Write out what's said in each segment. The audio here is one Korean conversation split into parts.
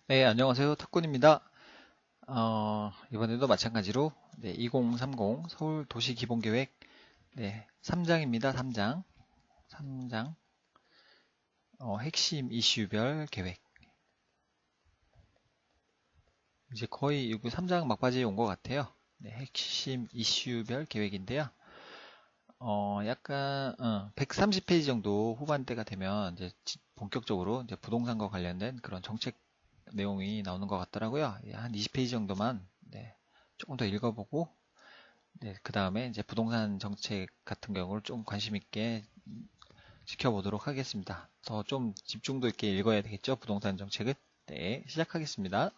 네, 안녕하세요. 탁군입니다. 이번에도 마찬가지로 2030 서울 도시기본계획 3장입니다. 3장. 3장. 핵심 이슈별 계획. 이제 거의 이거 3장 막바지에 온 것 같아요. 핵심 이슈별 계획인데요. 약간 130페이지 정도 후반대가 되면 이제 본격적으로 이제 부동산과 관련된 그런 정책 내용이 나오는 것 같더라고요. 한 20페이지 정도만 조금 더 읽어보고 그 다음에 이제 부동산 정책 같은 경우를 좀 관심 있게 지켜보도록 하겠습니다. 더 좀 집중도 있게 읽어야 되겠죠? 부동산 정책은. 시작하겠습니다.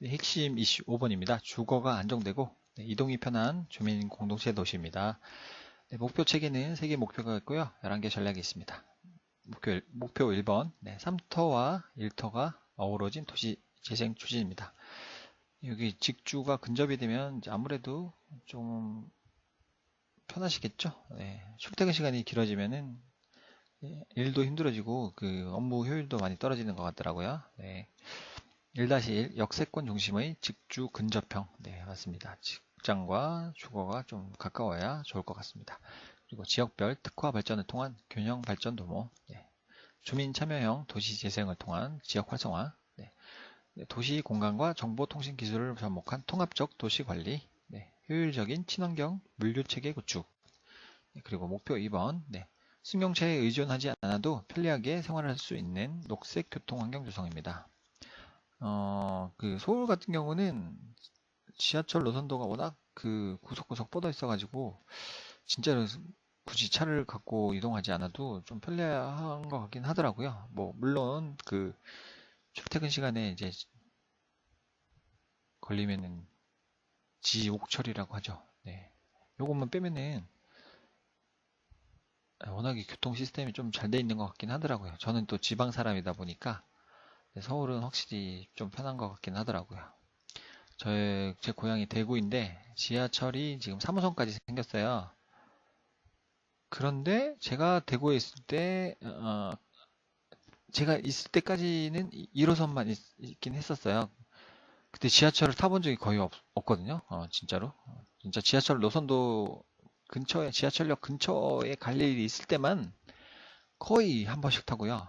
핵심 이슈 5번입니다. 주거가 안정되고 이동이 편한 주민 공동체 도시입니다. 목표 체계는 3개 목표가 있고요. 11개 전략이 있습니다. 목표 1번, 3터와 1터가 어우러진 도시 재생 추진입니다. 여기 직주가 근접이 되면 이제 아무래도 좀 편하시겠죠? 출퇴근 시간이 길어지면은 일도 힘들어지고 그 업무 효율도 많이 떨어지는 것 같더라고요. 1-1 역세권 중심의 직주 근접형. 맞습니다. 직장과 주거가 좀 가까워야 좋을 것 같습니다. 그리고 지역별 특화 발전을 통한 균형 발전 도모. 주민 참여형 도시 재생을 통한 지역 활성화. 도시 공간과 정보통신 기술을 접목한 통합적 도시 관리. 효율적인 친환경 물류 체계 구축. 그리고 목표 2번. 승용차에 의존하지 않아도 편리하게 생활할 수 있는 녹색 교통 환경 조성입니다. 그 서울 같은 경우는 지하철 노선도가 워낙 그 구석구석 뻗어 있어가지고 진짜로 굳이 차를 갖고 이동하지 않아도 좀 편리한 것 같긴 하더라고요. 뭐 물론 그 출퇴근 시간에 이제 걸리면은 지옥철이라고 하죠. 요것만 빼면은 워낙에 교통 시스템이 좀 잘 돼 있는 것 같긴 하더라고요. 저는 또 지방 사람이다 보니까 서울은 확실히 좀 편한 것 같긴 하더라고요. 제 고향이 대구인데 지하철이 지금 3호선까지 생겼어요. 그런데 제가 대구에 있을 때 제가 있을 때까지는 1호선만 있긴 했었어요. 그때 지하철을 타본 적이 거의 없거든요. 진짜로. 진짜 지하철 노선도 근처에, 지하철역 근처에 갈 일이 있을 때만 거의 한 번씩 타고요.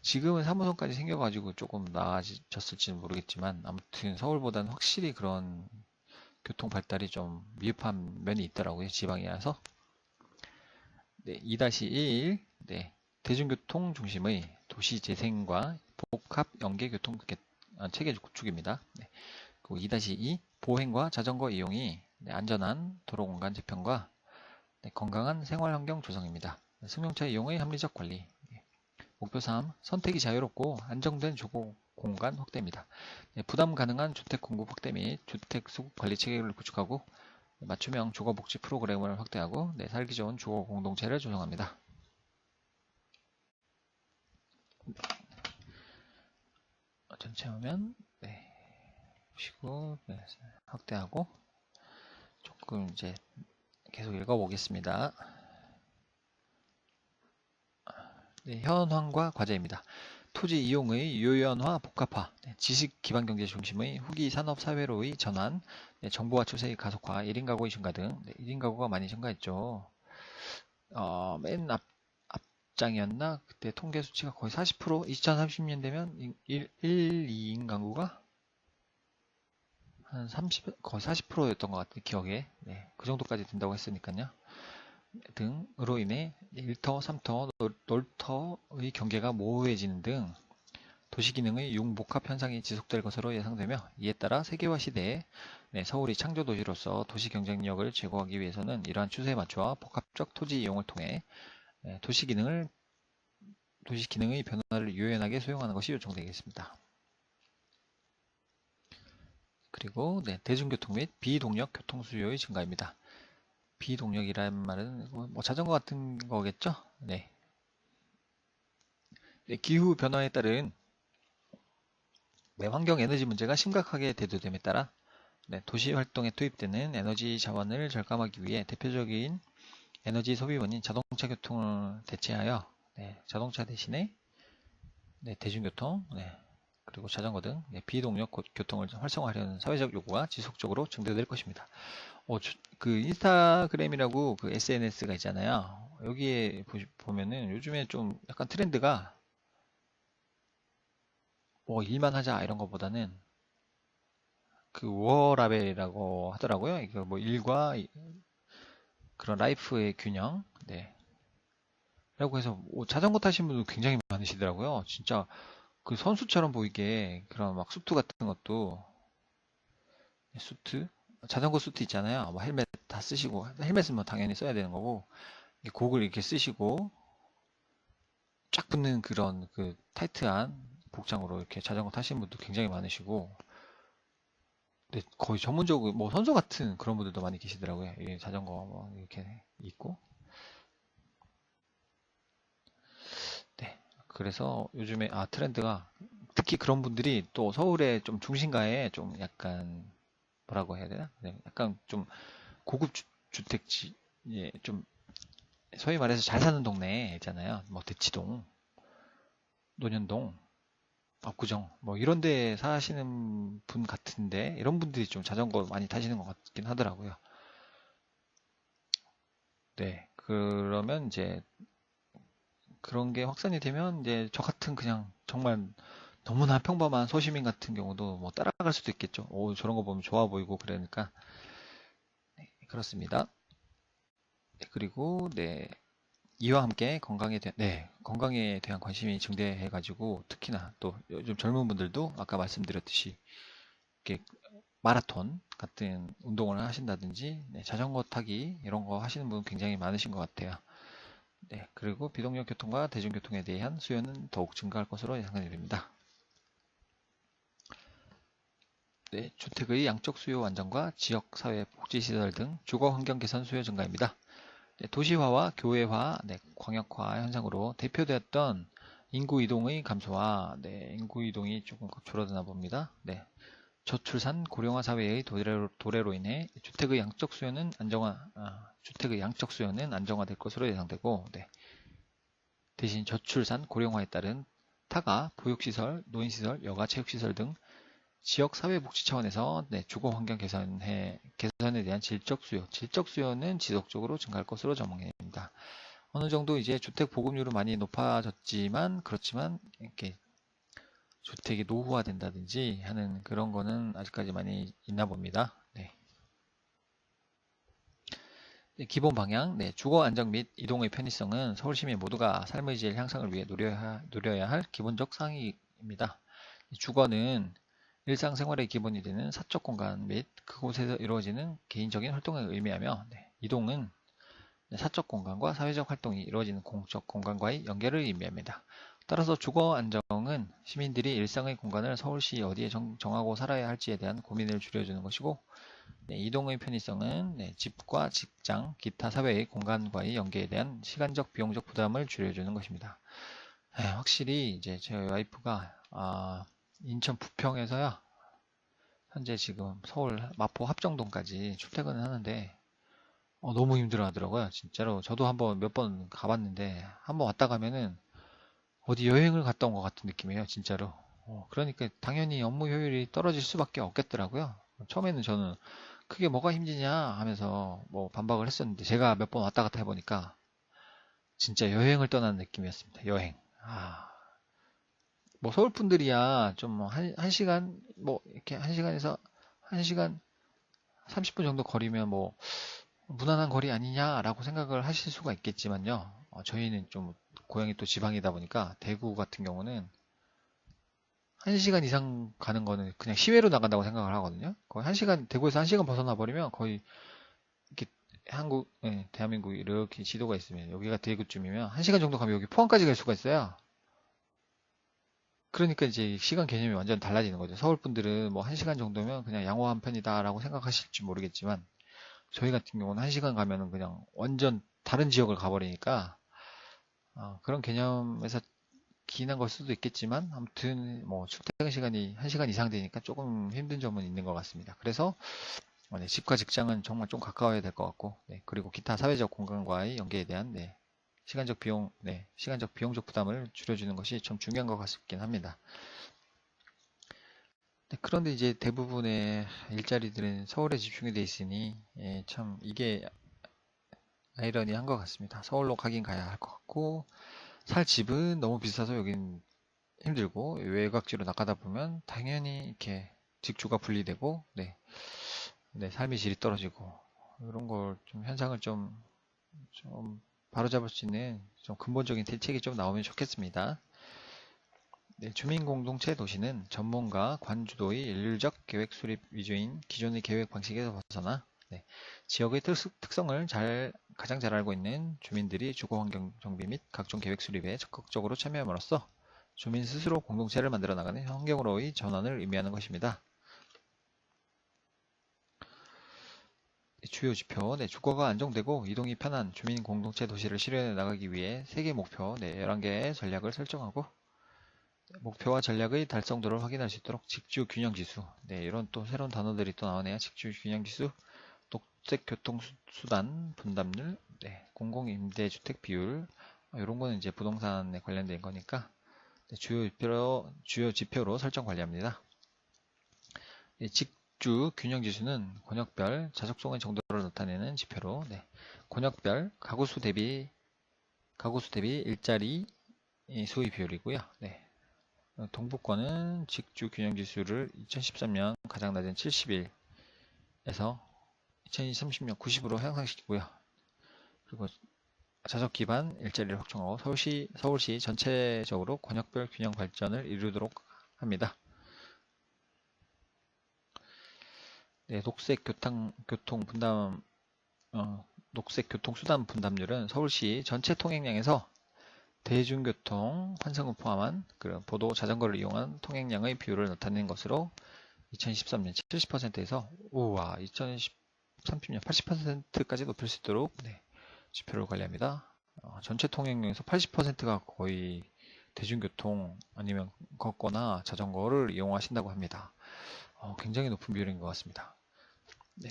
지금은 3호선까지 생겨가지고 조금 나아졌을지는 모르겠지만, 아무튼 서울보다는 확실히 그런 교통 발달이 좀 미흡한 면이 있더라고요. 지방이라서. 2-1. 대중교통 중심의 도시 재생과 복합 연계 교통 체계 구축입니다. 그리고 2-2. 보행과 자전거 이용이 안전한 도로 공간 재편과 건강한 생활 환경 조성입니다. 승용차 이용의 합리적 관리. 목표 3. 선택이 자유롭고 안정된 주거 공간 확대입니다. 부담 가능한 주택 공급 확대 및 주택 수급 관리 체계를 구축하고 맞춤형 주거복지 프로그램을 확대하고 살기 좋은 주거 공동체를 조성합니다. 전체 화면 보시고 확대하고 조금 이제 계속 읽어보겠습니다. 현황과 과제입니다. 토지 이용의 유연화, 복합화, 지식 기반 경제 중심의 후기 산업 사회로의 전환, 정보화 추세의 가속화, 1인 가구의 증가 등 1인 가구가 많이 증가했죠. 맨 앞장이었나? 그때 통계 수치가 거의 40%, 2030년 되면 2인 가구가 한 30, 거의 40%였던 것 같아요. 기억에. 그 정도까지 된다고 했으니까요. 등으로 인해 1터, 3터, 놀터의 경계가 모호해지는 등 도시기능의 융복합 현상이 지속될 것으로 예상되며, 이에 따라 세계화 시대에 서울이 창조도시로서 도시 경쟁력을 제고하기 위해서는 이러한 추세에 맞춰 복합적 토지 이용을 통해 도시기능의 변화를 유연하게 수용하는 것이 요청되겠습니다. 그리고 대중교통 및 비동력 교통 수요의 증가입니다. 비동력이라는 말은 뭐 자전거 같은 거겠죠? 기후 변화에 따른 환경 에너지 문제가 심각하게 대두됨에 따라 도시 활동에 투입되는 에너지 자원을 절감하기 위해 대표적인 에너지 소비원인 자동차 교통을 대체하여 자동차 대신에 네, 대중교통, 네, 그리고 자전거 등 비동력 교통을 활성화하려는 사회적 요구가 지속적으로 증대될 것입니다. 그 인스타그램이라고 그 SNS가 있잖아요. 여기에 보면은 요즘에 좀 약간 트렌드가 뭐 일만 하자 이런 것보다는 그 워라벨이라고 하더라고요. 이거 뭐 일과 그런 라이프의 균형, 네. 라고 해서 자전거 타시는 분도 굉장히 많으시더라고요. 진짜 그 선수처럼 보이게 그런 막 수트 같은 것도 수트? 자전거 수트 있잖아요. 뭐 헬멧 다 쓰시고 헬멧은 뭐 당연히 써야 되는 거고 곡을 이렇게 쓰시고 쫙 붙는 그런 그 타이트한 복장으로 이렇게 자전거 타시는 분도 굉장히 많으시고 네, 거의 전문적으로 뭐 선수 같은 그런 분들도 많이 계시더라고요. 이 자전거 뭐 이렇게 있고 네. 그래서 요즘에 트렌드가 특히 그런 분들이 또 서울의 좀 중심가에 좀 약간 뭐라고 해야 되나? 네, 약간 좀 고급 주택지, 예, 좀 소위 말해서 잘 사는 동네 있잖아요. 뭐 대치동, 논현동, 압구정, 뭐 이런 데 사시는 분 같은데 이런 분들이 좀 자전거 많이 타시는 것 같긴 하더라고요. 네, 그러면 이제 그런 게 확산이 되면 이제 저 같은 그냥 정말 너무나 평범한 소시민 같은 경우도 뭐 따라갈 수도 있겠죠. 오, 저런 거 보면 좋아 보이고 그러니까 그렇습니다. 네, 그리고 네, 이와 함께 건강에 대한 관심이 증대해가지고 특히나 또 요즘 젊은 분들도 아까 말씀드렸듯이 이렇게 마라톤 같은 운동을 하신다든지 자전거 타기 이런 거 하시는 분 굉장히 많으신 것 같아요. 네, 그리고 비동력 교통과 대중교통에 대한 수요는 더욱 증가할 것으로 예상이 됩니다. 네, 주택의 양적 수요 안정과 지역 사회 복지시설 등 주거 환경 개선 수요 증가입니다. 네, 도시화와 교외화, 광역화 현상으로 대표되었던 인구 이동의 감소와 인구 이동이 조금 줄어드나 봅니다. 네, 저출산 고령화 사회의 도래로 인해 주택의 양적 수요는 안정화될 것으로 예상되고, 대신 저출산 고령화에 따른 타가, 보육시설, 노인시설, 여가체육시설 등 지역 사회복지 차원에서 주거 환경 개선에 대한 질적 수요는 지속적으로 증가할 것으로 전망됩니다. 어느 정도 이제 주택 보급률은 많이 높아졌지만 그렇지만 이렇게 주택이 노후화된다든지 하는 그런 거는 아직까지 많이 있나 봅니다. 네. 기본 방향, 주거 안정 및 이동의 편의성은 서울 시민 모두가 삶의 질 향상을 위해 누려야 할 기본적 사항입니다. 주거는 일상생활의 기본이 되는 사적 공간 및 그곳에서 이루어지는 개인적인 활동을 의미하며 이동은 사적 공간과 사회적 활동이 이루어지는 공적 공간과의 연결을 의미합니다. 따라서 주거 안정은 시민들이 일상의 공간을 서울시 어디에 정하고 살아야 할지에 대한 고민을 줄여주는 것이고 이동의 편의성은 집과 직장, 기타 사회의 공간과의 연계에 대한 시간적, 비용적 부담을 줄여주는 것입니다. 확실히 이제 제 와이프가 인천 부평에서야 현재 지금 서울 마포 합정동까지 출퇴근을 하는데 너무 힘들어 하더라고요. 진짜로 저도 한번 몇 번 가봤는데 한번 왔다 가면은 어디 여행을 갔다 온 것 같은 느낌이에요. 진짜로. 그러니까 당연히 업무 효율이 떨어질 수밖에 없겠더라고요. 처음에는 저는 그게 뭐가 힘드냐 하면서 뭐 반박을 했었는데 제가 몇 번 왔다 갔다 해보니까 진짜 여행을 떠나는 느낌이었습니다. 여행. 뭐 서울 분들이야 좀 뭐 한 시간 뭐 이렇게 한 시간에서 한 시간 30분 정도 거리면 뭐 무난한 거리 아니냐라고 생각을 하실 수가 있겠지만요. 저희는 좀 고향이 또 지방이다 보니까 대구 같은 경우는 1시간 이상 가는 거는 그냥 시외로 나간다고 생각을 하거든요. 거의 1시간, 대구에서 1시간 벗어나 버리면 거의 이렇게 대한민국 이렇게 지도가 있으면 여기가 대구쯤이면 1시간 정도 가면 여기 포항까지 갈 수가 있어요. 그러니까 이제 시간 개념이 완전 달라지는 거죠. 서울 분들은 뭐 1시간 정도면 그냥 양호한 편이다라고 생각하실지 모르겠지만 저희 같은 경우는 1시간 가면은 그냥 완전 다른 지역을 가버리니까 그런 개념에서 기인한 걸 수도 있겠지만 아무튼 뭐 출퇴근 시간이 1시간 이상 되니까 조금 힘든 점은 있는 것 같습니다. 그래서 집과 직장은 정말 좀 가까워야 될 것 같고 그리고 기타 사회적 공간과의 연계에 대한 시간적 비용적 부담을 줄여주는 것이 좀 중요한 것 같긴 합니다. 네, 그런데 이제 대부분의 일자리들은 서울에 집중이 돼 있으니 참 이게 아이러니한 것 같습니다. 서울로 가긴 가야 할 것 같고 살 집은 너무 비싸서 여긴 힘들고 외곽지로 나가다 보면 당연히 이렇게 직주가 분리되고 삶의 질이 떨어지고 이런 걸 좀 현상을 좀 바로잡을 수 있는 좀 근본적인 대책이 좀 나오면 좋겠습니다. 네, 주민공동체 도시는 전문가, 관주도의 일률적 계획 수립 위주인 기존의 계획 방식에서 벗어나 지역의 특성을 가장 잘 알고 있는 주민들이 주거환경 정비 및 각종 계획 수립에 적극적으로 참여함으로써 주민 스스로 공동체를 만들어 나가는 환경으로의 전환을 의미하는 것입니다. 주요 지표, 주거가 안정되고 이동이 편한 주민 공동체 도시를 실현해 나가기 위해 세개 목표 11개의 전략을 설정하고 목표와 전략의 달성도를 확인할 수 있도록 직주 균형 지수, 이런 또 새로운 단어들이 또 나오네요. 직주 균형 지수, 녹색 교통수단 분담률, 공공임대주택 비율, 이런 거는 이제 부동산에 관련된 거니까 주요 지표로 설정 관리합니다. 직주 균형 지수는 권역별 자속성의 정도를 나타내는 지표로 권역별 가구수 대비 일자리 수의 비율이고요. 동부권은 직주 균형 지수를 2013년 가장 낮은 71에서 2030년 90으로 향상시키고요. 그리고 자석 기반 일자리를 확충하고 서울시 전체적으로 권역별 균형 발전을 이루도록 합니다. 녹색 교통수단 분담률은 서울시 전체 통행량에서 대중교통 환승을 포함한 보도 자전거를 이용한 통행량의 비율을 나타내는 것으로 2013년 70%에서 2030년 80%까지 높일 수 있도록 지표를 관리합니다. 전체 통행량에서 80%가 거의 대중교통 아니면 걷거나 자전거를 이용하신다고 합니다. 굉장히 높은 비율인 것 같습니다.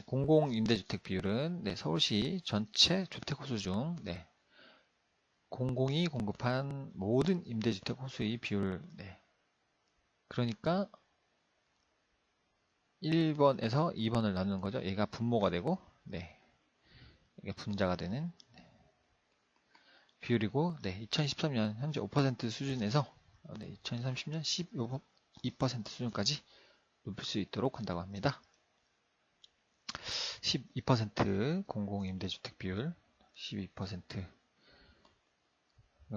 공공임대주택 비율은 서울시 전체 주택 호수 중 공공이 공급한 모든 임대주택 호수의 비율, 그러니까 1번에서 2번을 나누는 거죠. 얘가 분모가 되고, 이게 분자가 되는 비율이고, 2013년 현재 5% 수준에서 2030년 12% 수준까지 높일 수 있도록 한다고 합니다. 12% 공공임대주택 비율, 12%.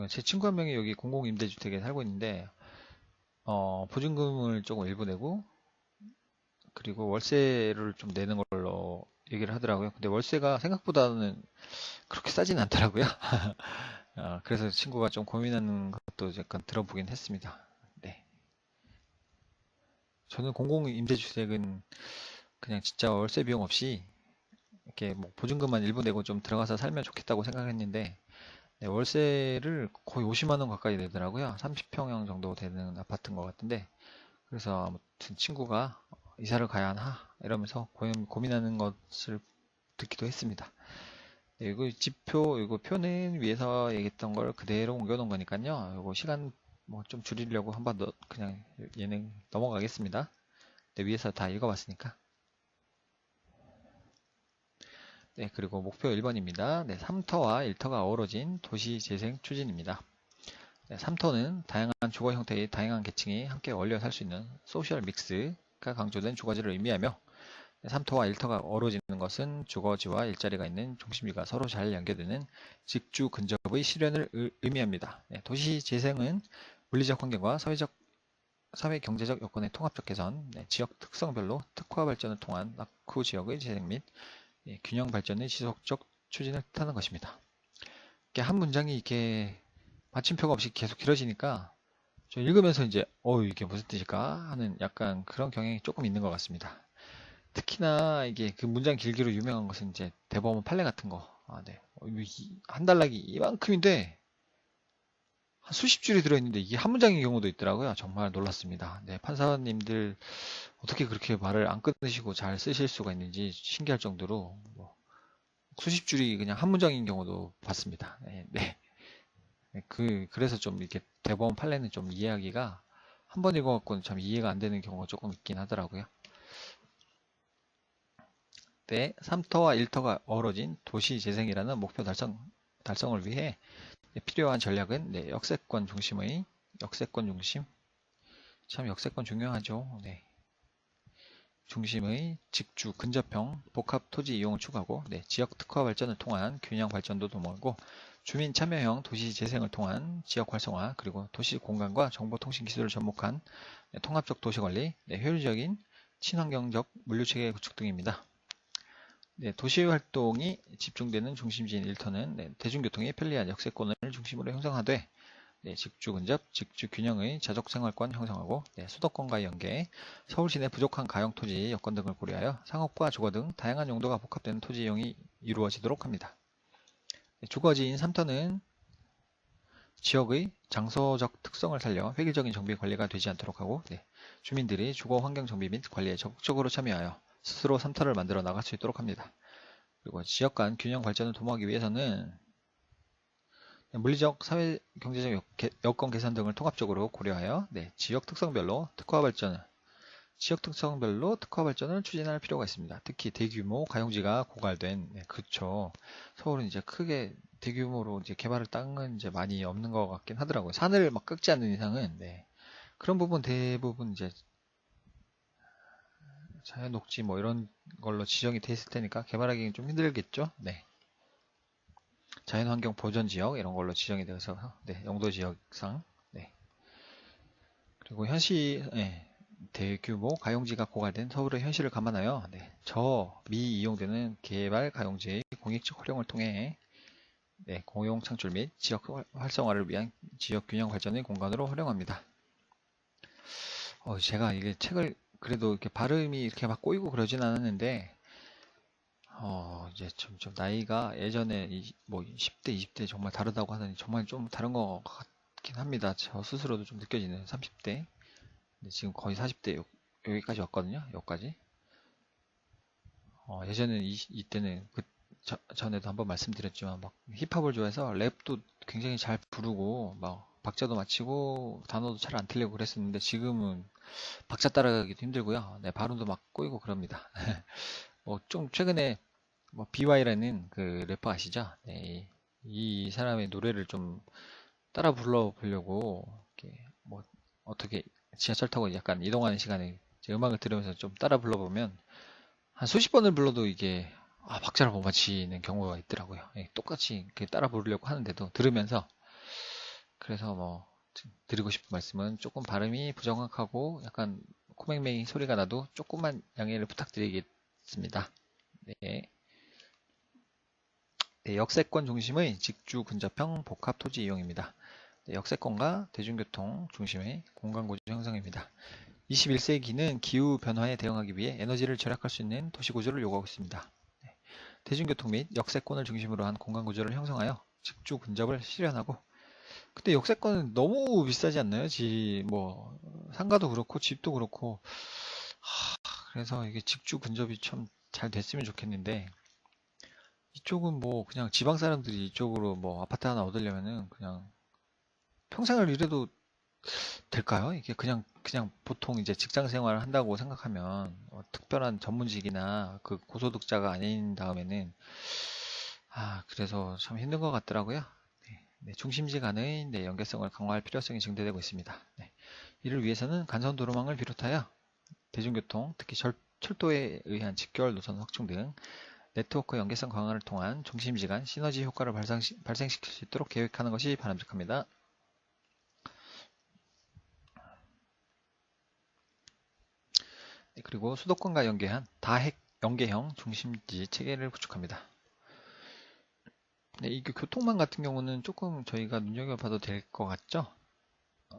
제 친구 한 명이 여기 공공임대주택에 살고 있는데 보증금을 조금 일부 내고 그리고 월세를 좀 내는 걸로 얘기를 하더라고요. 근데 월세가 생각보다는 그렇게 싸진 않더라고요. 그래서 친구가 좀 고민하는 것도 약간 들어보긴 했습니다. 저는 공공임대주택은 그냥 진짜 월세 비용 없이 이렇게 뭐 보증금만 일부 내고 좀 들어가서 살면 좋겠다고 생각했는데 월세를 거의 50만 원 가까이 내더라고요. 30평형 정도 되는 아파트인 것 같은데 그래서 아무튼 친구가 이사를 가야 하나 이러면서 고민하는 것을 듣기도 했습니다. 이거 지표, 이거 표는 위에서 얘기했던 걸 그대로 옮겨놓은 거니까요. 이거 시간 뭐 좀 줄이려고 한번 그냥 얘는 넘어가겠습니다. 위에서 다 읽어봤으니까. 그리고 목표 1번입니다. 3터와 1터가 어우러진 도시재생 추진입니다. 3터는 다양한 주거 형태의 다양한 계층이 함께 어울려 살 수 있는 소셜 믹스가 강조된 주거지를 의미하며 3터와 1터가 어우러지는 것은 주거지와 일자리가 있는 중심지가 서로 잘 연결되는 직주 근접의 실현을 의미합니다. 도시재생은 물리적 환경과 사회 경제적 여건의 통합적 개선, 지역 특성별로 특화 발전을 통한 낙후 지역의 재생 및 균형 발전의 지속적 추진을 뜻하는 것입니다. 한 문장이 이렇게 마침표가 없이 계속 길어지니까 저 읽으면서 이제 이게 무슨 뜻일까 하는 약간 그런 경향이 조금 있는 것 같습니다. 특히나 이게 그 문장 길기로 유명한 것은 이제 대법원 판례 같은 거. 한 달락이 이만큼인데 한 수십 줄이 들어있는데 이게 한 문장인 경우도 있더라고요. 정말 놀랐습니다. 판사님들 어떻게 그렇게 말을 안 끊으시고 잘 쓰실 수가 있는지 신기할 정도로 수십 줄이 그냥 한 문장인 경우도 봤습니다. 그래서 좀 이렇게 대법원 판례는 좀 이해하기가 한 번 읽어갖고는 참 이해가 안 되는 경우가 조금 있긴 하더라고요. 때 3터와 1터가 어우러진 도시재생이라는 목표 달성을 위해 필요한 전략은 역세권 중심, 참 역세권 중요하죠. 중심의 직주 근접형 복합 토지 이용을 추구하고 지역 특화 발전을 통한 균형 발전도 도모하고 주민 참여형 도시 재생을 통한 지역 활성화 그리고 도시 공간과 정보통신 기술을 접목한 통합적 도시관리, 효율적인 친환경적 물류체계 구축 등입니다. 도시 활동이 집중되는 중심지인 1터는 대중교통이 편리한 역세권을 중심으로 형성하되 직주 근접, 직주 균형의 자족 생활권 형성하고 수도권과 연계, 서울 시내 부족한 가용 토지 여건 등을 고려하여 상업과 주거 등 다양한 용도가 복합되는 토지 이용이 이루어지도록 합니다. 주거지인 3터는 지역의 장소적 특성을 살려 획일적인 정비 관리가 되지 않도록 하고 주민들이 주거 환경 정비 및 관리에 적극적으로 참여하여 스스로 3터를 만들어 나갈 수 있도록 합니다. 그리고 지역 간 균형 발전을 도모하기 위해서는 물리적, 사회, 경제적 여건 개선 등을 통합적으로 고려하여 지역 특성별로 특화 발전을 추진할 필요가 있습니다. 특히 대규모 가용지가 고갈된 그렇죠. 서울은 이제 크게 대규모로 이제 개발을 땅은 이제 많이 없는 것 같긴 하더라고요. 산을 막 깎지 않는 이상은 그런 부분 대부분 이제 자연 녹지 뭐 이런 걸로 지정이 돼 있을 테니까 개발하기는 좀 힘들겠죠. 자연환경 보전지역 이런 걸로 지정이 되어서 용도지역상 그리고 대규모 가용지가 고갈된 서울의 현실을 감안하여 저미이용되는 개발 가용지의 공익적 활용을 통해 공용 창출 및 지역 활성화를 위한 지역 균형 발전의 공간으로 활용합니다. 제가 이게 책을 그래도 이렇게 발음이 이렇게 막 꼬이고 그러진 않았는데 이제 좀 나이가 예전에 뭐 10대, 20대 정말 다르다고 하더니 정말 좀 다른 것 같긴 합니다. 저 스스로도 좀 느껴지는 30대. 근데 지금 거의 40대 여기까지 왔거든요. 여기까지. 예전에는 이때는 전에도 한번 말씀드렸지만 막 힙합을 좋아해서 랩도 굉장히 잘 부르고 막 박자도 맞히고 단어도 잘 안 틀리고 그랬었는데 지금은 박자 따라가기도 힘들고요. 발음도 막 꼬이고 그럽니다. 좀 최근에 BY라는 그 래퍼 아시죠? 이 사람의 노래를 좀 따라 불러보려고 어떻게 지하철 타고 약간 이동하는 시간에 음악을 들으면서 좀 따라 불러보면 한 수십 번을 불러도 이게 박자를 못 맞히는 경우가 있더라고요. 똑같이 이렇게 따라 부르려고 하는데도 들으면서 그래서 드리고 싶은 말씀은 조금 발음이 부정확하고 약간 코맹맹이 소리가 나도 조금만 양해를 부탁드리겠습니다. 역세권 중심의 직주 근접형 복합 토지 이용입니다. 역세권과 대중교통 중심의 공간구조 형성입니다. 21세기는 기후 변화에 대응하기 위해 에너지를 절약할 수 있는 도시구조를 요구하고 있습니다. 대중교통 및 역세권을 중심으로 한 공간구조를 형성하여 직주 근접을 실현하고 근데 역세권은 너무 비싸지 않나요? 상가도 그렇고 집도 그렇고 그래서 이게 직주 근접이 참 잘 됐으면 좋겠는데 이쪽은 그냥 지방 사람들이 이쪽으로 아파트 하나 얻으려면은 그냥 평생을 일해도 될까요? 이게 그냥 보통 이제 직장 생활을 한다고 생각하면 특별한 전문직이나 그 고소득자가 아닌 다음에는 그래서 참 힘든 것 같더라고요. 중심지 간의 연계성을 강화할 필요성이 증대되고 있습니다. 이를 위해서는 간선도로망을 비롯하여 대중교통, 특히 철도에 의한 직결 노선 확충 등 네트워크 연계성 강화를 통한 중심지 간 시너지 효과를 발생시킬 수 있도록 계획하는 것이 바람직합니다. 그리고 수도권과 연계한 다핵 연계형 중심지 체계를 구축합니다. 이게 교통망 같은 경우는 조금 저희가 눈여겨봐도 될 것 같죠?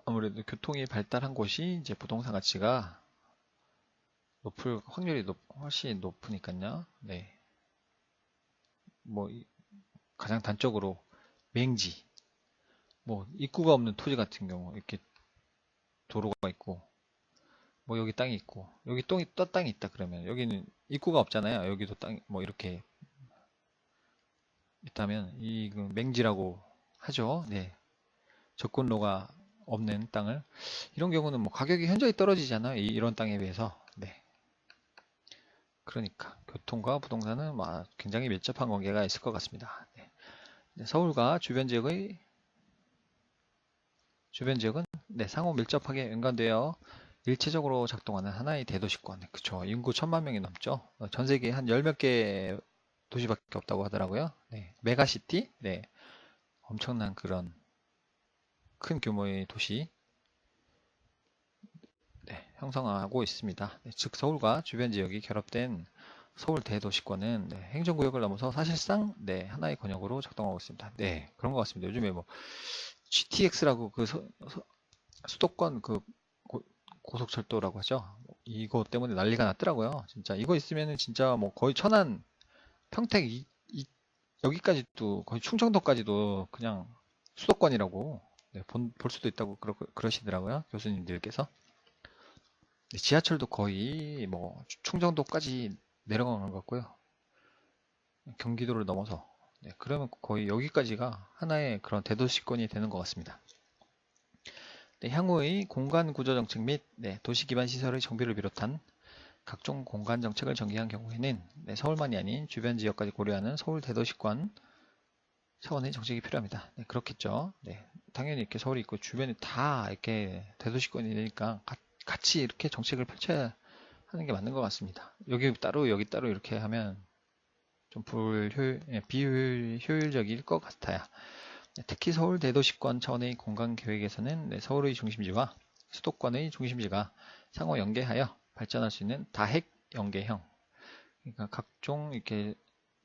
아무래도 교통이 발달한 곳이 이제 부동산 가치가 높을 확률이 훨씬 높으니까요. 가장 단적으로 맹지, 입구가 없는 토지 같은 경우 이렇게 도로가 있고 여기 땅이 있고 여기 또 땅이 있다 그러면 여기는 입구가 없잖아요. 여기도 땅 이렇게 있다면 이건 맹지라고 하죠. 접근로가 없는 땅을, 이런 경우는 뭐 가격이 현저히 떨어지잖아요. 이런 땅에 비해서. 네. 그러니까 교통과 부동산은 굉장히 밀접한 관계가 있을 것 같습니다. 네. 서울과 주변 지역은 네, 상호 밀접하게 연관되어 일체적으로 작동하는 하나의 대도시권. 그쵸. 인구 1000만 명이 넘죠. 전 세계에 한 열 몇 개 도시밖에 없다고 하더라고요. 네. 메가시티? 네. 엄청난 그런 큰 규모의 도시. 네, 형성하고 있습니다. 네, 즉 서울과 주변 지역이 결합된 서울 대도시권은 네, 행정구역을 넘어서 사실상 네, 하나의 권역으로 작동하고 있습니다. 네, 그런 것 같습니다. 요즘에 뭐 GTX라고 그 수도권 그 고속철도라고 하죠. 이거 때문에 난리가 났더라고요. 진짜 이거 있으면은 진짜 뭐 거의 천안, 평택 여기까지도 거의 충청도까지도 그냥 수도권이라고 네, 볼 수도 있다고 그러시더라고요. 교수님들께서. 네, 지하철도 거의 뭐 충청도까지 내려가는 것 같고요. 경기도를 넘어서. 네, 그러면 거의 여기까지가 하나의 그런 대도시권이 되는 것 같습니다. 네, 향후의 공간 구조 정책 및 네, 도시 기반 시설의 정비를 비롯한 각종 공간 정책을 전개한 경우에는 네, 서울만이 아닌 주변 지역까지 고려하는 서울 대도시권 차원의 정책이 필요합니다. 네, 그렇겠죠. 네, 당연히 이렇게 서울이 있고 주변이 다 이렇게 대도시권이 되니까 같이 이렇게 정책을 펼쳐야 하는 게 맞는 것 같습니다. 여기 따로 여기 따로 이렇게 하면 좀 비효율적일 것 같아요. 특히 서울 대도시권 차원의 공간 계획에서는 네, 서울의 중심지와 수도권의 중심지가 상호 연계하여 발전할 수 있는 다핵 연계형. 그러니까 각종 이렇게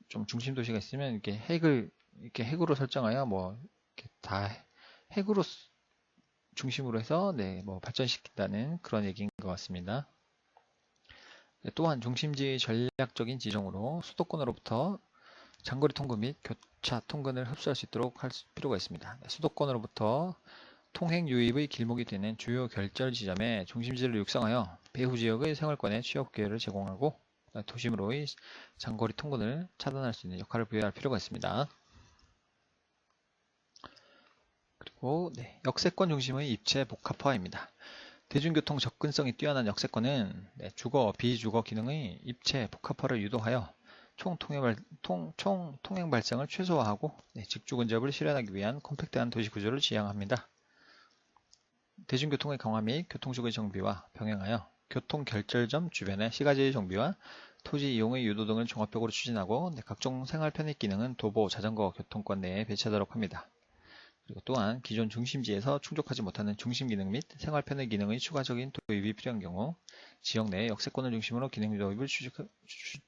좀 중심 도시가 있으면 이렇게 핵으로 설정하여 뭐 이렇게 다 핵으로 중심으로 해서 네, 뭐 발전시킨다는 그런 얘기인 것 같습니다. 네, 또한 중심지의 전략적인 지정으로 수도권으로부터 장거리 통근 및 교차 통근을 흡수할 수 있도록 할 필요가 있습니다. 네, 수도권으로부터 통행 유입의 길목이 되는 주요 결절 지점에 중심지를 육성하여 배후 지역의 생활권에 취업 기회를 제공하고 도심으로의 장거리 통근을 차단할 수 있는 역할을 부여할 필요가 있습니다. 그리고 네, 역세권 중심의 입체 복합화입니다. 대중교통 접근성이 뛰어난 역세권은 네, 주거, 비주거 기능의 입체 복합화를 유도하여 총 통행 발생을 최소화하고 네, 직주 근접을 실현하기 위한 컴팩트한 도시 구조를 지향합니다. 대중교통의 강화 및 교통수의 정비와 병행하여 교통 결절점 주변의 시가지의 정비와 토지 이용의 유도 등을 종합적으로 추진하고 네, 각종 생활 편익 기능은 도보, 자전거 교통권 내에 배치하도록 합니다. 그리고 또한 기존 중심지에서 충족하지 못하는 중심 기능 및 생활 편의 기능의 추가적인 도입이 필요한 경우 지역 내 역세권을 중심으로 기능 도입을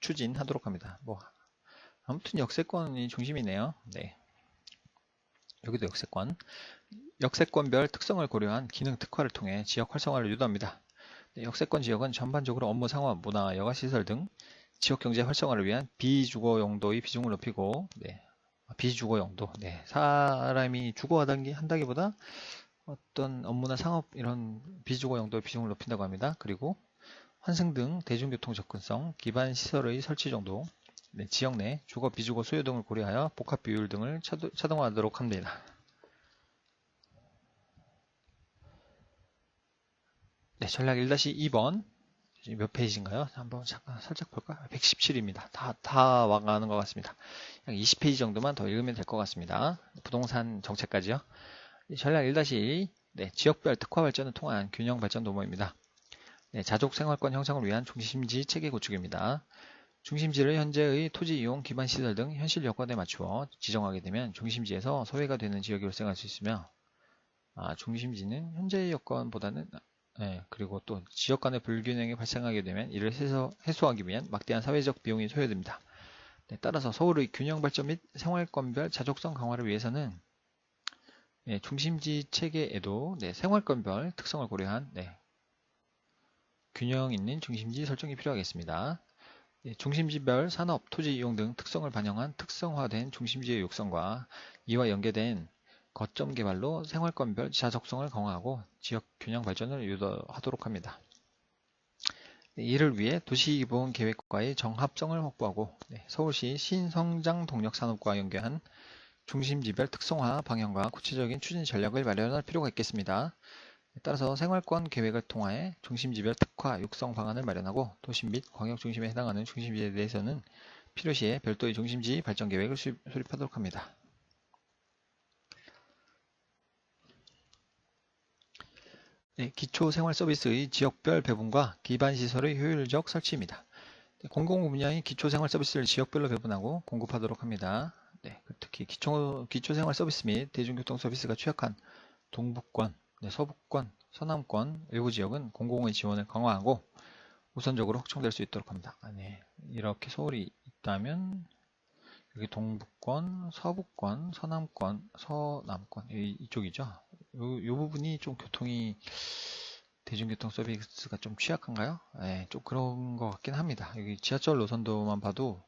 추진하도록 합니다. 뭐 아무튼 역세권이 중심이네요. 네. 여기도 역세권. 역세권별 특성을 고려한 기능 특화를 통해 지역 활성화를 유도합니다. 네, 역세권 지역은 전반적으로 업무 상화, 문화, 여가시설 등 지역 경제 활성화를 위한 비주거 용도의 비중을 높이고 네, 비주거 용도. 네, 사람이 한다기보다 어떤 업무나 상업 이런 비주거 용도의 비중을 높인다고 합니다. 그리고 환승 등 대중교통 접근성, 기반 시설의 설치 정도, 네, 지역 내 주거, 비주거 수요 등을 고려하여 복합 비율 등을 차등화하도록 합니다. 네, 전략 1-2번 몇 페이지인가요? 한번 잠깐 살짝 볼까? 117입니다. 다 와가는 것 같습니다. 약 20페이지 정도만 더 읽으면 될 것 같습니다. 부동산 정책까지요. 전략 1-2 네, 지역별 특화 발전을 통한 균형 발전 도모입니다. 네, 자족 생활권 형성을 위한 중심지 체계 구축입니다. 중심지를 현재의 토지 이용 기반 시설 등 현실 여건에 맞추어 지정하게 되면 중심지에서 소외가 되는 지역이 발생할 수 있으며 중심지는 현재의 여건보다는 그리고 또 지역 간의 불균형이 발생하게 되면 이를 해소하기 위한 막대한 사회적 비용이 소요됩니다. 네, 따라서 서울의 균형 발전 및 생활권별 자족성 강화를 위해서는 중심지 체계에도 생활권별 특성을 고려한 균형 있는 중심지 설정이 필요하겠습니다. 중심지별 산업, 토지 이용 등 특성을 반영한 특성화된 중심지의 육성과 이와 연계된 거점 개발로 생활권별 자족성을 강화하고 지역 균형 발전을 유도하도록 합니다. 이를 위해 도시기본계획과의 정합성을 확보하고 서울시 신성장 동력산업과 연계한 중심지별 특성화 방향과 구체적인 추진 전략을 마련할 필요가 있겠습니다. 따라서 생활권 계획을 통해 중심지별 특화 육성 방안을 마련하고 도심 및 광역 중심에 해당하는 중심지에 대해서는 필요시에 별도의 중심지 발전 계획을 수립하도록 합니다. 네, 기초생활서비스의 지역별 배분과 기반시설의 효율적 설치입니다. 공공분야의 기초생활서비스를 지역별로 배분하고 공급하도록 합니다. 네, 특히 기초생활서비스 및 대중교통서비스가 취약한 동북권, 서북권, 서남권 일부 지역은 공공의 지원을 강화하고 우선적으로 확충될 수 있도록 합니다. 네, 이렇게 서울이 있다면 여기 동북권, 서북권, 서남권, 서남권 이쪽이죠. 이 부분이 좀 대중교통 서비스가 좀 취약한가요? 네, 좀 그런 것 같긴 합니다. 여기 지하철 노선도만 봐도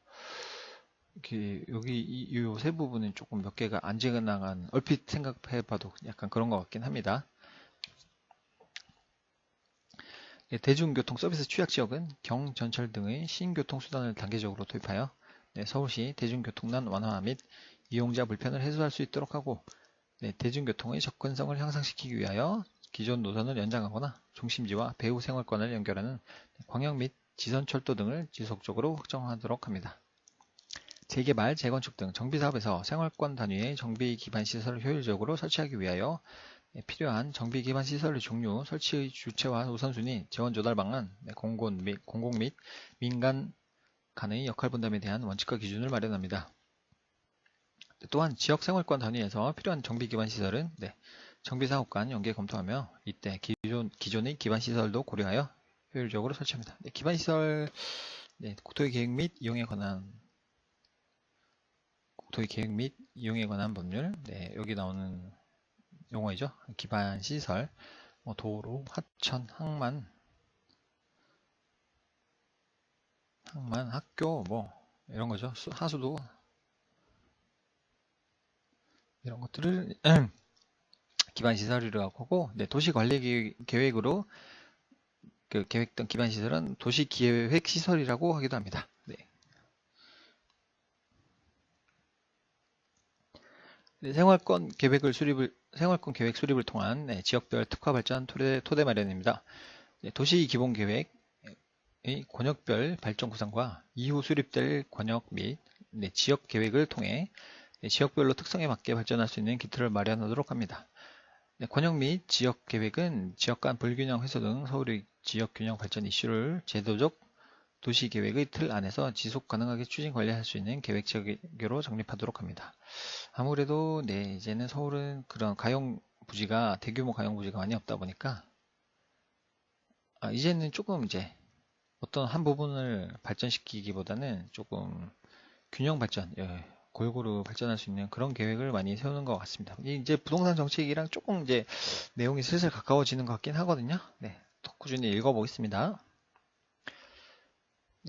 여기 이 세 부분은 조금 몇 개가 안 지나간, 얼핏 생각해봐도 약간 그런 것 같긴 합니다. 대중교통 서비스 취약 지역은 경, 전철 등의 신교통수단을 단계적으로 도입하여 서울시 대중교통난 완화 및 이용자 불편을 해소할 수 있도록 하고 대중교통의 접근성을 향상시키기 위하여 기존 노선을 연장하거나 중심지와 배후 생활권을 연결하는 광역 및 지선철도 등을 지속적으로 확정하도록 합니다. 재개발, 재건축 등 정비사업에서 생활권 단위의 정비 기반 시설을 효율적으로 설치하기 위하여 필요한 정비 기반 시설의 종류, 설치의 주체와 우선순위, 재원 조달 방안, 공공 및 민간 간의 역할 분담에 대한 원칙과 기준을 마련합니다. 또한 지역 생활권 단위에서 필요한 정비 기반 시설은 정비사업 간 연계 검토하며 이때 기존의 기반 시설도 고려하여 효율적으로 설치합니다. 기반 시설 국토의 계획 및 이용에 관한 법률, 여기 나오는 용어이죠. 기반 시설, 도로, 하천, 항만, 학교, 이런 거죠. 하수도, 이런 것들을 기반 시설이라고 하고, 도시 관리 계획으로 계획된 기반 시설은 도시 기획 시설이라고 하기도 합니다. 생활권 계획 수립을 통한 지역별 특화 발전 토대 마련입니다. 도시 기본 계획의 권역별 발전 구상과 이후 수립될 권역 및 지역 계획을 통해 지역별로 특성에 맞게 발전할 수 있는 기틀을 마련하도록 합니다. 권역 및 지역 계획은 지역 간 불균형 해소 등 서울의 지역 균형 발전 이슈를 제도적 도시 계획의 틀 안에서 지속 가능하게 추진 관리할 수 있는 계획 체계로 정립하도록 합니다. 아무래도 이제는 서울은 그런 대규모 가용 부지가 많이 없다 보니까 이제는 조금 어떤 한 부분을 발전시키기보다는 조금 균형 발전, 골고루 발전할 수 있는 그런 계획을 많이 세우는 것 같습니다. 이제 부동산 정책이랑 조금 내용이 슬슬 가까워지는 것 같긴 하거든요. 또 꾸준히 읽어보겠습니다.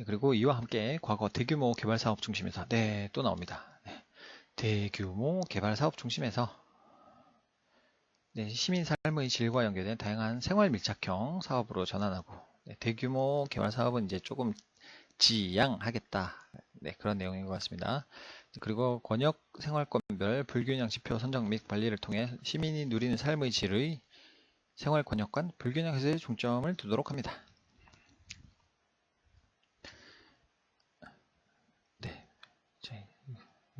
그리고 이와 함께 과거 대규모 개발 사업 중심에서 또 나옵니다. 대규모 개발 사업 중심에서 시민 삶의 질과 연계된 다양한 생활 밀착형 사업으로 전환하고 대규모 개발 사업은 이제 조금 지양하겠다. 그런 내용인 것 같습니다. 그리고 권역 생활권별 불균형 지표 선정 및 관리를 통해 시민이 누리는 삶의 질의 생활 권역 간 불균형 해소에 중점을 두도록 합니다.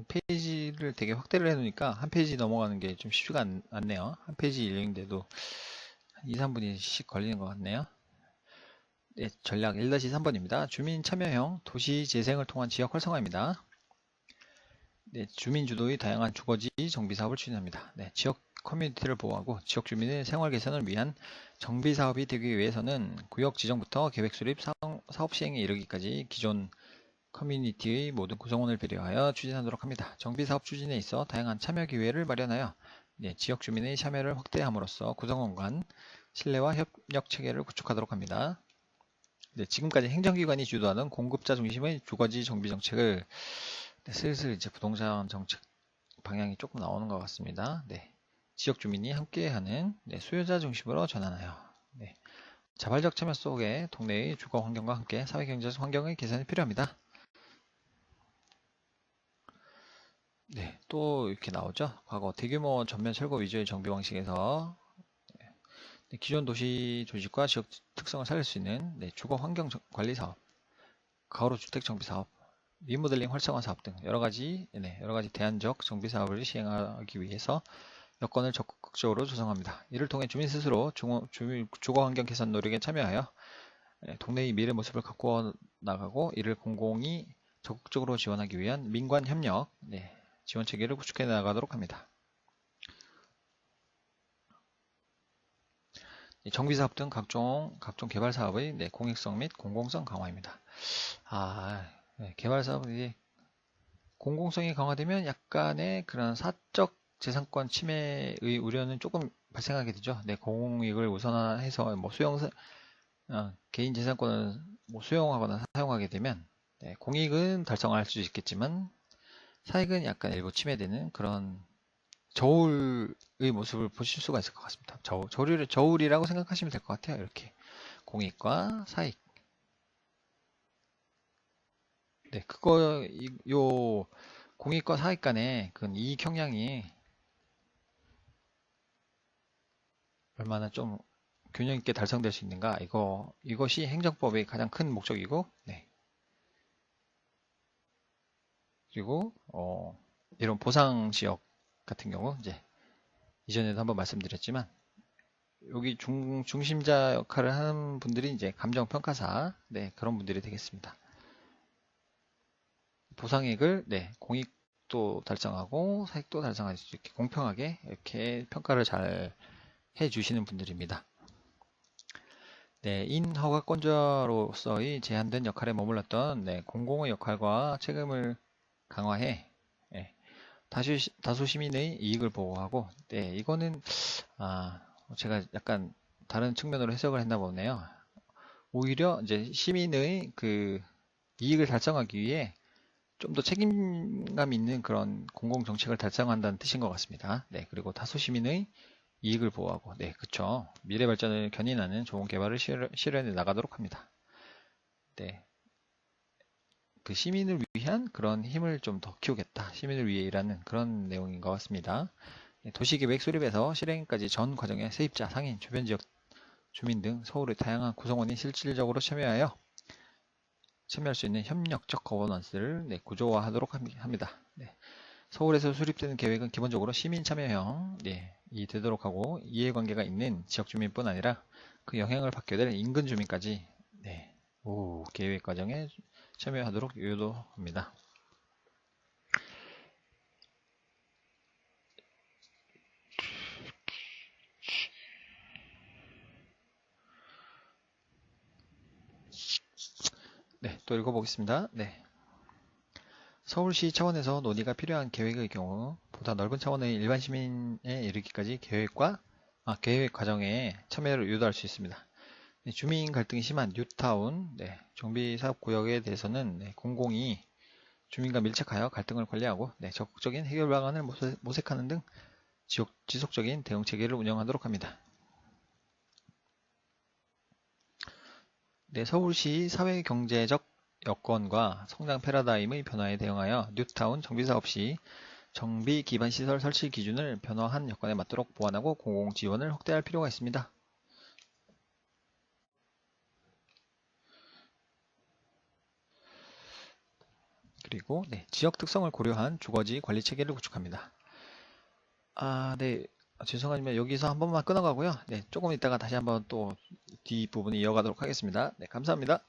페이지를 되게 확대를 해놓으니까 한 페이지 넘어가는 게 좀 쉽지가 않네요. 한 페이지 일인데도 2, 3분씩 걸리는 것 같네요. 전략 1-3번입니다. 주민 참여형 도시 재생을 통한 지역 활성화입니다. 주민 주도의 다양한 주거지 정비 사업을 추진합니다. 지역 커뮤니티를 보호하고 지역 주민의 생활 개선을 위한 정비 사업이 되기 위해서는 구역 지정부터 계획 수립, 사업 시행에 이르기까지 기존 커뮤니티의 모든 구성원을 배려하여 추진하도록 합니다. 정비사업 추진에 있어 다양한 참여 기회를 마련하여 지역 주민의 참여를 확대함으로써 구성원 간 신뢰와 협력 체계를 구축하도록 합니다. 지금까지 행정기관이 주도하는 공급자 중심의 주거지 정비 정책을 슬슬 이제 부동산 정책 방향이 조금 나오는 것 같습니다. 지역 주민이 함께하는 수요자 중심으로 전환하여 자발적 참여 속에 동네의 주거 환경과 함께 사회경제적 환경의 개선이 필요합니다. 또 이렇게 나오죠. 과거 대규모 전면 철거 위주의 정비 방식에서 기존 도시 조직과 지역 특성을 살릴 수 있는 주거 환경 관리 사업, 가로 주택 정비 사업, 리모델링 활성화 사업 등 여러 가지 대안적 정비 사업을 시행하기 위해서 여건을 적극적으로 조성합니다. 이를 통해 주민 스스로 주거 환경 개선 노력에 참여하여 동네의 미래 모습을 가꾸어 나가고, 이를 공공이 적극적으로 지원하기 위한 민관 협력 지원 체계를 구축해 나가도록 합니다. 정비사업 등 각종 개발 사업의 공익성 및 공공성 강화입니다. 개발 사업이 공공성이 강화되면 약간의 그런 사적 재산권 침해의 우려는 조금 발생하게 되죠. 공익을 우선해서 개인 재산권을 수용하거나 사용하게 되면 공익은 달성할 수 있겠지만 사익은 약간 일부 침해되는 그런 저울의 모습을 보실 수가 있을 것 같습니다. 저울이라고 생각하시면 될 것 같아요. 이렇게 공익과 사익. 요 공익과 사익 간의 그 이익 형량이 얼마나 좀 균형 있게 달성될 수 있는가, 이것이 행정법의 가장 큰 목적이고, 그리고 이런 보상 지역 같은 경우 이전에도 한번 말씀드렸지만, 여기 중심자 역할을 하는 분들이 감정평가사 그런 분들이 되겠습니다. 보상액을 공익도 달성하고 사익도 달성할 수 있게 공평하게 이렇게 평가를 잘 해주시는 분들입니다. 인허가권자로서의 제한된 역할에 머물렀던 공공의 역할과 책임을 강화해 다수 시민의 이익을 보호하고, 이거는 제가 약간 다른 측면으로 해석을 했나 보네요. 오히려 시민의 그 이익을 달성하기 위해 좀 더 책임감 있는 그런 공공 정책을 달성한다는 뜻인 것 같습니다. 그리고 다수 시민의 이익을 보호하고, 그쵸. 미래 발전을 견인하는 좋은 개발을 실현해 나가도록 합니다. 그 시민을 위한 그런 힘을 좀 더 키우겠다. 시민을 위해 일하는 그런 내용인 것 같습니다. 도시계획 수립에서 실행까지 전 과정에 세입자, 상인, 주변 지역 주민 등 서울의 다양한 구성원이 실질적으로 참여할 수 있는 협력적 거버넌스를 구조화하도록 합니다. 서울에서 수립되는 계획은 기본적으로 시민 참여형이 되도록 하고, 이해관계가 있는 지역 주민뿐 아니라 그 영향을 받게 될 인근 주민까지 계획 과정에 참여하도록 유도합니다. 또 읽어보겠습니다. 서울시 차원에서 논의가 필요한 계획의 경우 보다 넓은 차원의 일반 시민에 이르기까지 계획 과정에 참여를 유도할 수 있습니다. 주민 갈등이 심한 뉴타운 정비사업구역에 대해서는 공공이 주민과 밀착하여 갈등을 관리하고 적극적인 해결 방안을 모색하는 등 지속적인 대응체계를 운영하도록 합니다. 서울시 사회경제적 여건과 성장 패러다임의 변화에 대응하여 뉴타운 정비사업 시 정비 기반 시설 설치 기준을 변화한 여건에 맞도록 보완하고 공공 지원을 확대할 필요가 있습니다. 그리고 지역 특성을 고려한 주거지 관리 체계를 구축합니다. 죄송하지만 여기서 한 번만 끊어가고요. 조금 있다가 다시 한번 또 뒷부분을 이어가도록 하겠습니다. 감사합니다.